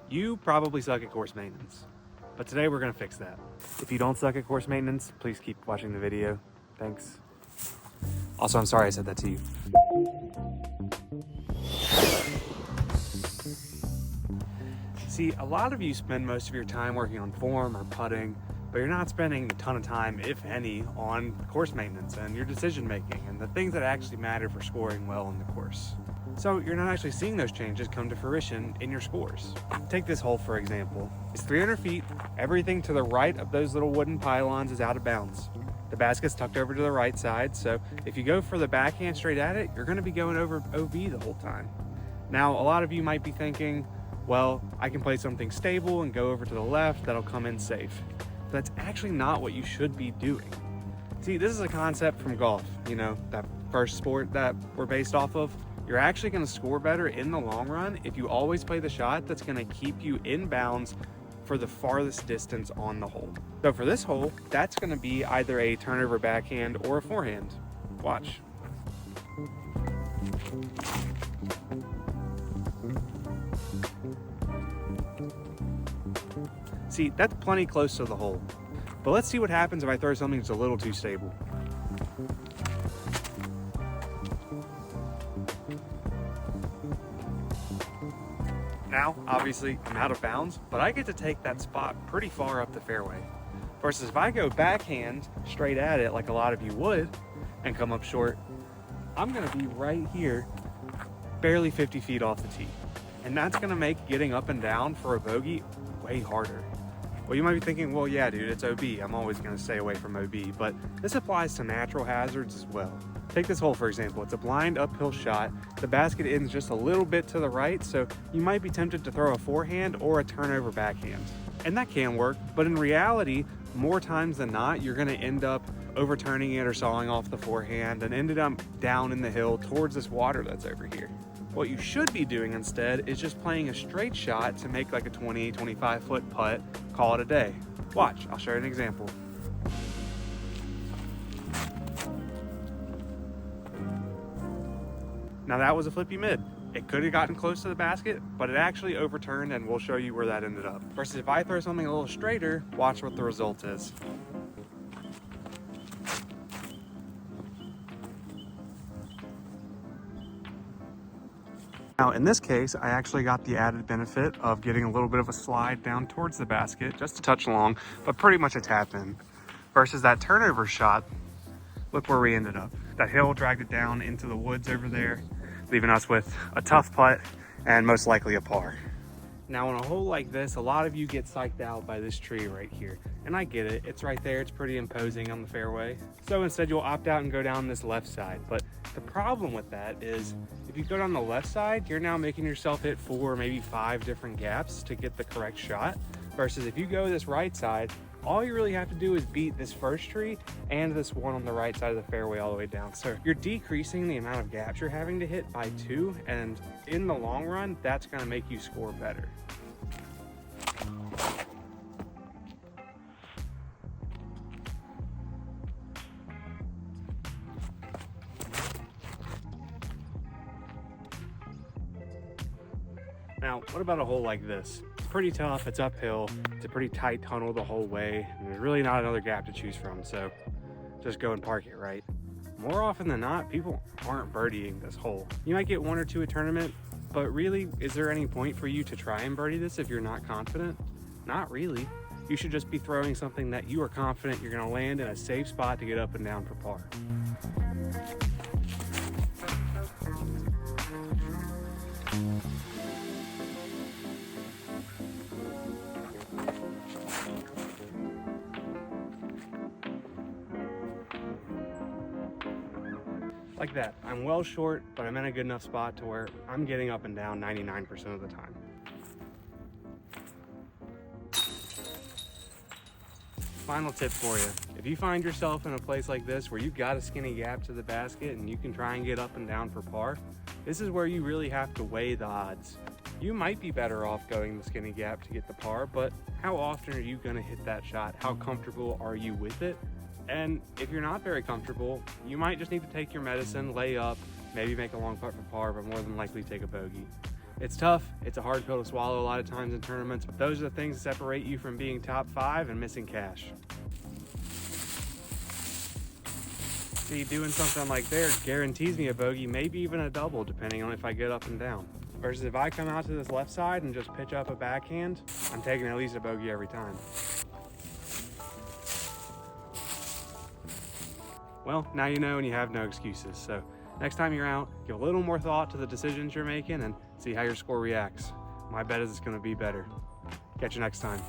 You probably suck at course maintenance, but today we're gonna fix that. If you don't suck at course maintenance, please keep watching the video. Thanks. Also, I'm sorry I said that to you. See, a lot of you spend most of your time working on form or putting, but you're not spending a ton of time, if any, on course maintenance and your decision making and the things that actually matter for scoring well in the course. So you're not actually seeing those changes come to fruition in your scores. Take this hole for example. It's 300 feet, everything to the right of those little wooden pylons is out of bounds. The basket's tucked over to the right side, so if you go for the backhand straight at it, you're gonna be going over OB the whole time. Now, a lot of you might be thinking, well, I can play something stable and go over to the left, that'll come in safe. But that's actually not what you should be doing. See, this is a concept from golf, you know, that first sport that we're based off of. You're actually gonna score better in the long run if you always play the shot that's gonna keep you in bounds for the farthest distance on the hole. So for this hole, that's gonna be either a turnover backhand or a forehand. Watch. See, that's plenty close to the hole. But let's see what happens if I throw something that's a little too stable. Now, obviously, I'm out of bounds, but I get to take that spot pretty far up the fairway. Versus if I go backhand straight at it like a lot of you would and come up short, I'm gonna be right here, barely 50 feet off the tee. And that's gonna make getting up and down for a bogey way harder. Well, you might be thinking, well, yeah, dude, it's OB. I'm always gonna stay away from OB, but this applies to natural hazards as well. Take this hole, for example. It's a blind uphill shot. The basket ends just a little bit to the right, so you might be tempted to throw a forehand or a turnover backhand. And that can work, but in reality, more times than not, you're gonna end up overturning it or sawing off the forehand and ended up down in the hill towards this water that's over here. What you should be doing instead is just playing a straight shot to make like a 20, 25 foot putt, call it a day. Watch, I'll show you an example. Now that was a flippy mid. It could have gotten close to the basket, but it actually overturned and we'll show you where that ended up. Versus if I throw something a little straighter, watch what the result is. Now in this case, I actually got the added benefit of getting a little bit of a slide down towards the basket, just a touch long, but pretty much a tap in. Versus that turnover shot, look where we ended up. That hill dragged it down into the woods over there, leaving us with a tough putt and most likely a par. Now on a hole like this, a lot of you get psyched out by this tree right here. And I get it, it's right there, it's pretty imposing on the fairway. So instead you'll opt out and go down this left side. But the problem with that is if you go down the left side, you're now making yourself hit 4, maybe 5 different gaps to get the correct shot. Versus if you go this right side, all you really have to do is beat this first tree and this one on the right side of the fairway all the way down. So you're decreasing the amount of gaps you're having to hit by 2, and in the long run, that's gonna make you score better. Now, what about a hole like this? It's pretty tough, it's uphill, it's a pretty tight tunnel the whole way, and there's really not another gap to choose from, so just go and park it, right? More often than not, people aren't birdieing this hole. You might get 1 or 2 a tournament, but really, is there any point for you to try and birdie this if you're not confident? Not really. You should just be throwing something that you are confident you're gonna land in a safe spot to get up and down for par. Like that. I'm well short, but I'm in a good enough spot to where I'm getting up and down 99% of the time. Final tip for you. If you find yourself in a place like this where you've got a skinny gap to the basket and you can try and get up and down for par, this is where you really have to weigh the odds. You might be better off going the skinny gap to get the par, but how often are you gonna hit that shot? How comfortable are you with it? And if you're not very comfortable, you might just need to take your medicine, lay up, maybe make a long putt for par, but more than likely take a bogey. It's tough, it's a hard pill to swallow a lot of times in tournaments, but those are the things that separate you from being top 5 and missing cash. See, doing something like there guarantees me a bogey, maybe even a double, depending on if I get up and down. Versus if I come out to this left side and just pitch up a backhand, I'm taking at least a bogey every time. Well, now you know and you have no excuses. So next time you're out, give a little more thought to the decisions you're making and see how your score reacts. My bet is it's going to be better. Catch you next time.